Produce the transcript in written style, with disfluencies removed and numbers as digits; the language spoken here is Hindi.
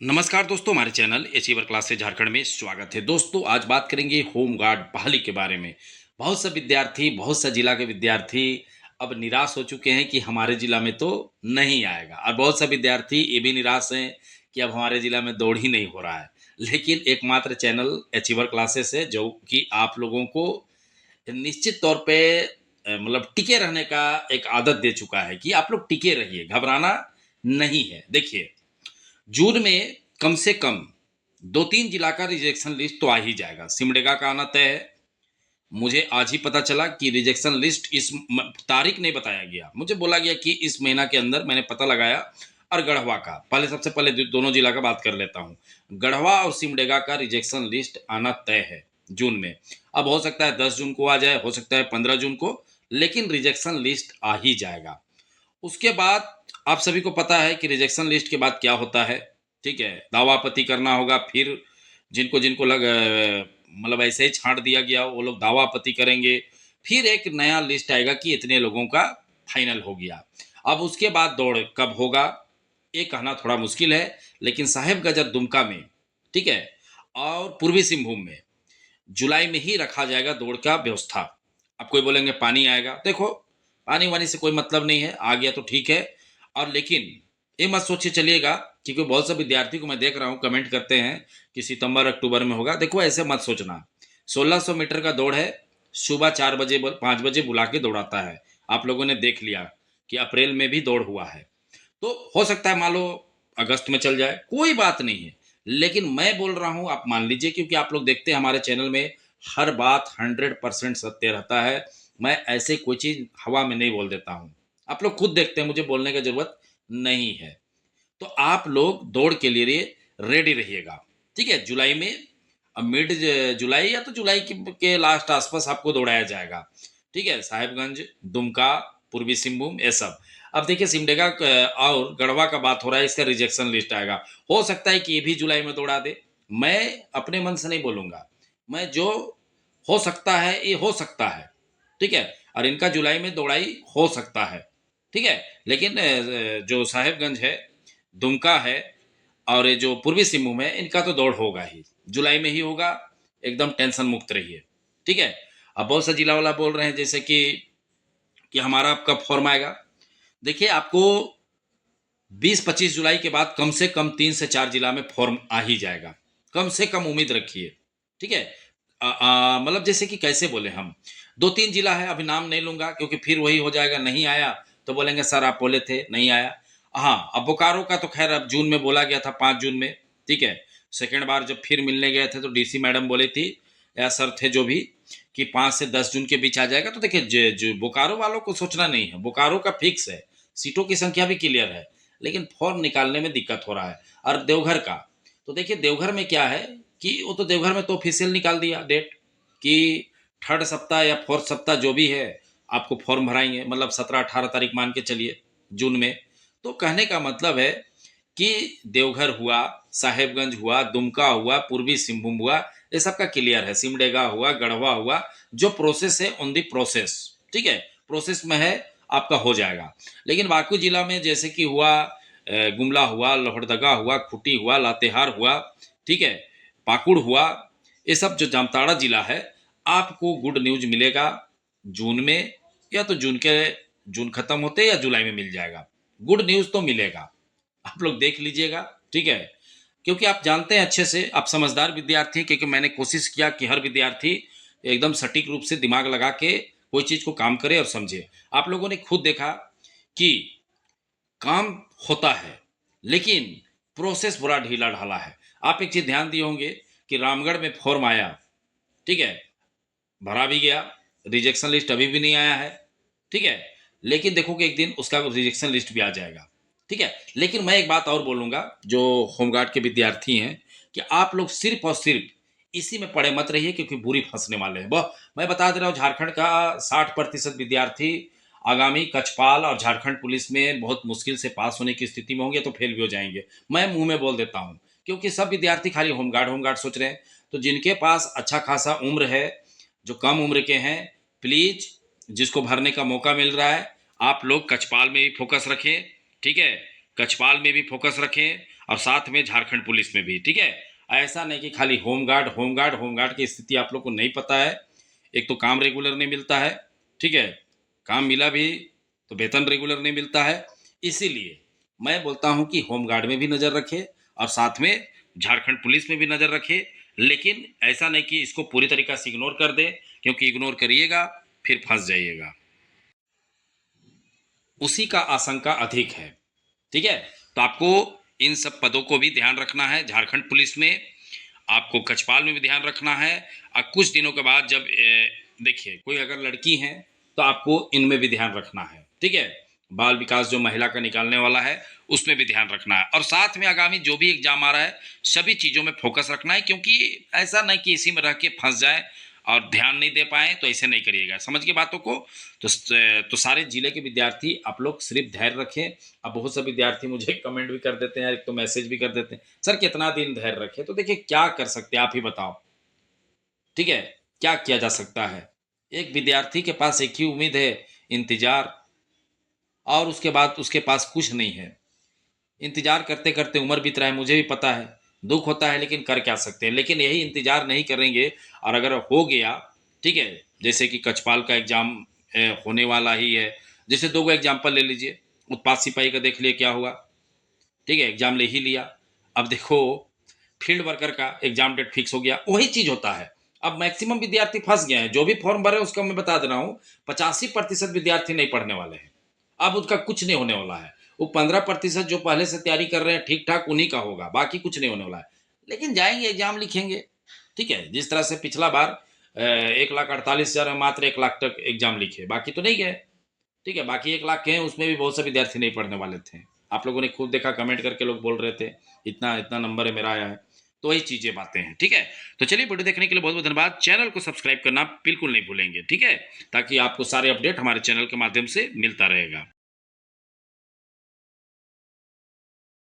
नमस्कार दोस्तों, हमारे चैनल अचीवर क्लास से झारखंड में स्वागत है। दोस्तों, आज बात करेंगे होम गार्ड बहाली के बारे में। बहुत से विद्यार्थी, बहुत सा जिला के विद्यार्थी अब निराश हो चुके हैं कि हमारे जिला में तो नहीं आएगा, और बहुत से विद्यार्थी ये भी निराश हैं कि अब हमारे जिला में दौड़ ही नहीं हो रहा है। लेकिन एकमात्र चैनल अचीवर क्लासेस है जो कि आप लोगों को निश्चित तौर पे मतलब टिके रहने का एक आदत दे चुका है कि आप लोग टिके रहिए, घबराना नहीं है। देखिए, जून में कम से कम 2-3 जिला का रिजेक्शन लिस्ट तो आ ही जाएगा। सिमडेगा का आना तय है। मुझे आज ही पता चला कि रिजेक्शन लिस्ट तारीख नहीं बताया गया। मुझे बोला गया कि इस महीना के अंदर। मैंने पता लगाया, और गढ़वा का पहले, सबसे पहले दोनों जिला का बात कर लेता हूँ। गढ़वा और सिमडेगा का रिजेक्शन लिस्ट आना तय है जून में। अब हो सकता है 10 जून को आ जाए, हो सकता है 15 जून को, लेकिन रिजेक्शन लिस्ट आ ही जाएगा। उसके बाद आप सभी को पता है कि रिजेक्शन लिस्ट के बाद क्या होता है। ठीक है, दावा आपत्ति करना होगा। फिर जिनको जिनको मतलब ऐसे ही छांट दिया गया, वो लोग दावा आपत्ति करेंगे। फिर एक नया लिस्ट आएगा कि इतने लोगों का फाइनल हो गया। अब उसके बाद दौड़ कब होगा ये कहना थोड़ा मुश्किल है, लेकिन साहेबगंज और दुमका में, ठीक है, और पूर्वी सिंहभूम में जुलाई में ही रखा जाएगा दौड़ का व्यवस्था। अब कोई बोलेंगे पानी आएगा, देखो पानी वानी से कोई मतलब नहीं है, आ गया तो ठीक है। और लेकिन ये मत सोचिए चलिएगा, क्योंकि बहुत से विद्यार्थी को मैं देख रहा हूँ कमेंट करते हैं कि सितंबर अक्टूबर में होगा। देखो, ऐसे मत सोचना। 1600 मीटर का दौड़ है, सुबह 4 बजे 5 बजे बुला के दौड़ाता है। आप लोगों ने देख लिया कि अप्रैल में भी दौड़ हुआ है। तो हो सकता है मान लो अगस्त में चल जाए, कोई बात नहीं है। लेकिन मैं बोल रहा हूं, आप मान लीजिए, क्योंकि आप लोग देखते हैं हमारे चैनल में हर बात 100% सत्य रहता है। मैं ऐसे कोई चीज हवा में नहीं बोल देता हूं। आप लोग खुद देखते हैं, मुझे बोलने की जरूरत नहीं है। तो आप लोग दौड़ के लिए रेडी रहिएगा। ठीक है, जुलाई में, अब मिड जुलाई या तो जुलाई के लास्ट आसपास आपको दौड़ाया जाएगा। ठीक है, साहेबगंज, दुमका, पूर्वी सिंहभूम, ये सब। अब देखिए, सिमडेगा और गढ़वा का बात हो रहा है, इसका रिजेक्शन लिस्ट आएगा। हो सकता है कि ये भी जुलाई में दौड़ा दे। मैं अपने मन से नहीं बोलूंगा, मैं जो हो सकता है ये हो सकता है। ठीक है, और इनका जुलाई में दौड़ाई हो सकता है। ठीक है, लेकिन जो साहेबगंज है, दुमका है, और ये जो पूर्वी सिंहभूम है, इनका तो दौड़ होगा ही, जुलाई में ही होगा। एकदम टेंशन मुक्त रहिए। ठीक है। अब बहुत सा जिला वाला बोल रहे हैं जैसे कि हमारा कब फॉर्म आएगा। देखिए, आपको 20-25 जुलाई के बाद कम से कम 3 से 4 जिला में फॉर्म आ ही जाएगा, कम से कम उम्मीद रखिए। ठीक है। मतलब जैसे कि कैसे बोले, हम 2-3 जिला है, अभी नाम नहीं लूंगा क्योंकि फिर वही हो जाएगा, नहीं आया तो बोलेंगे सर आप बोले थे नहीं आया। हाँ, अब बोकारो का तो खैर अब जून में बोला गया था, 5 जून में। ठीक है, सेकेंड बार जब फिर मिलने गए थे तो डीसी मैडम बोले थी, या सर थे जो भी, कि 5 से 10 जून के बीच आ जाएगा। तो देखिए, जो बोकारो वालों को सोचना नहीं है, बोकारो का फिक्स है, सीटों की संख्या भी क्लियर है, लेकिन फॉर्म निकालने में दिक्कत हो रहा है। और देवघर का, तो देखिए देवघर में क्या है कि वो तो देवघर में तो ऑफिशियल निकाल दिया डेट कि 3rd सप्ताह या 4th सप्ताह जो भी है, आपको फॉर्म भराएंगे, मतलब 17-18 तारीख मान के चलिए जून में। तो कहने का मतलब है कि देवघर हुआ, साहेबगंज हुआ, दुमका हुआ, पूर्वी सिंहभूम हुआ, ये सबका क्लियर है। सिमडेगा हुआ, गढ़वा हुआ, जो प्रोसेस है ऑन दी प्रोसेस, ठीक है, प्रोसेस में है, आपका हो जाएगा। लेकिन बाकी जिला में जैसे कि हुआ, गुमला हुआ, लोहरदगा हुआ, खूंटी हुआ, लातेहार हुआ, ठीक है, पाकुड़ हुआ, ये सब जो जामताड़ा जिला है, आपको गुड न्यूज मिलेगा जून में, या तो जून खत्म होते या जुलाई में मिल जाएगा। गुड न्यूज तो मिलेगा, आप लोग देख लीजिएगा। ठीक है, क्योंकि आप जानते हैं अच्छे से, आप समझदार विद्यार्थी हैं, क्योंकि मैंने कोशिश किया कि हर विद्यार्थी एकदम सटीक रूप से दिमाग लगा के कोई चीज़ को काम करे और समझे। आप लोगों ने खुद देखा कि काम होता है, लेकिन प्रोसेस बड़ा ढीला ढाला है। आप एक चीज़ ध्यान दिए होंगे कि रामगढ़ में फॉर्म आया, ठीक है, भरा भी गया, रिजेक्शन लिस्ट अभी भी नहीं आया है। ठीक है, लेकिन देखो कि एक दिन उसका रिजेक्शन लिस्ट भी आ जाएगा। ठीक है, लेकिन मैं एक बात और बोलूंगा जो होमगार्ड के विद्यार्थी हैं, कि आप लोग सिर्फ और सिर्फ इसी में पड़े मत रहिए, क्योंकि बुरी फंसने वाले हैं। वह मैं बता दे रहा हूँ, झारखंड का 60% विद्यार्थी आगामी कक्षपाल और झारखंड पुलिस में बहुत मुश्किल से पास होने की स्थिति में होंगे, तो फेल भी हो जाएंगे। मैं मुंह में बोल देता हूँ, क्योंकि सब विद्यार्थी खाली होमगार्ड होमगार्ड सोच रहे हैं। तो जिनके पास अच्छा खासा उम्र है, जो कम उम्र के हैं, प्लीज, जिसको भरने का मौका मिल रहा है, आप लोग कक्षपाल में ही फोकस रखें। ठीक है, कछपाल में भी फोकस रखें और साथ में झारखंड पुलिस में भी, ठीक है। ऐसा नहीं कि खाली होमगार्ड होमगार्ड होमगार्ड की स्थिति आप लोग को नहीं पता है। एक तो काम रेगुलर नहीं मिलता है, ठीक है, काम मिला भी तो वेतन रेगुलर नहीं मिलता है। इसीलिए मैं बोलता हूं कि होमगार्ड में भी नज़र रखे और साथ में झारखंड पुलिस में भी नज़र रखे। लेकिन ऐसा नहीं कि इसको पूरी तरीका से इग्नोर कर दे, क्योंकि इग्नोर करिएगा फिर फंस जाइएगा, उसी का आशंका अधिक है, ठीक है। तो आपको इन सब पदों को भी ध्यान रखना है। झारखंड पुलिस में आपको कछपाल में भी ध्यान रखना है। और कुछ दिनों के बाद जब देखिए कोई अगर लड़की हैं तो आपको इनमें भी ध्यान रखना है, ठीक है। बाल विकास जो महिला का निकालने वाला है उसमें भी ध्यान रखना है, और साथ में आगामी जो भी एग्जाम आ रहा है सभी चीज़ों में फोकस रखना है, क्योंकि ऐसा नहीं कि इसी में रह के फंस जाए और ध्यान नहीं दे पाए। तो ऐसे नहीं करिएगा, समझ के बातों को। तो सारे जिले के विद्यार्थी आप लोग सिर्फ धैर्य रखें। अब बहुत से विद्यार्थी मुझे कमेंट भी कर देते हैं, एक तो मैसेज भी कर देते हैं, सर कितना दिन धैर्य रखें। तो देखिए क्या कर सकते हैं आप ही बताओ, ठीक है, क्या किया जा सकता है। एक विद्यार्थी के पास एक ही उम्मीद है, इंतजार, और उसके बाद उसके पास कुछ नहीं है। इंतजार करते करते उम्र बीत रहा है, मुझे भी पता है, दुख होता है, लेकिन कर क्या सकते हैं। लेकिन यही इंतजार नहीं करेंगे और अगर हो गया, ठीक है, जैसे कि कछपाल का एग्जाम होने वाला ही है। जैसे दो एग्जाम्पल ले लीजिए, उत्पाद सिपाही का देख लिए क्या हुआ, ठीक है, एग्जाम ले ही लिया। अब देखो फील्ड वर्कर का एग्जाम डेट फिक्स हो गया, वही चीज होता है। अब मैक्सिमम विद्यार्थी फंस गए हैं, जो भी फॉर्म भरे उसका मैं बता दे रहा हूँ, 85% विद्यार्थी नहीं पढ़ने वाले हैं। अब उसका कुछ नहीं होने वाला है। वो 15% जो पहले से तैयारी कर रहे हैं ठीक ठाक उन्हीं का होगा, बाकी कुछ नहीं होने वाला है। लेकिन जाएंगे एग्जाम लिखेंगे, ठीक है। जिस तरह से पिछला बार 1,48,000 में मात्र 1 लाख तक एग्जाम लिखे, बाकी तो नहीं गए, ठीक है। बाकी 1 लाख के हैं, उसमें भी बहुत से विद्यार्थी नहीं पढ़ने वाले थे। आप लोगों ने खुद देखा, कमेंट करके लोग बोल रहे थे इतना इतना नंबर है मेरा आया है। तो वही चीजें बातें हैं, ठीक है। तो चलिए वीडियो देखने के लिए बहुत बहुत धन्यवाद। चैनल को सब्सक्राइब करना बिल्कुल नहीं भूलेंगे, ठीक है, ताकि आपको सारे अपडेट हमारे चैनल के माध्यम से मिलता रहेगा।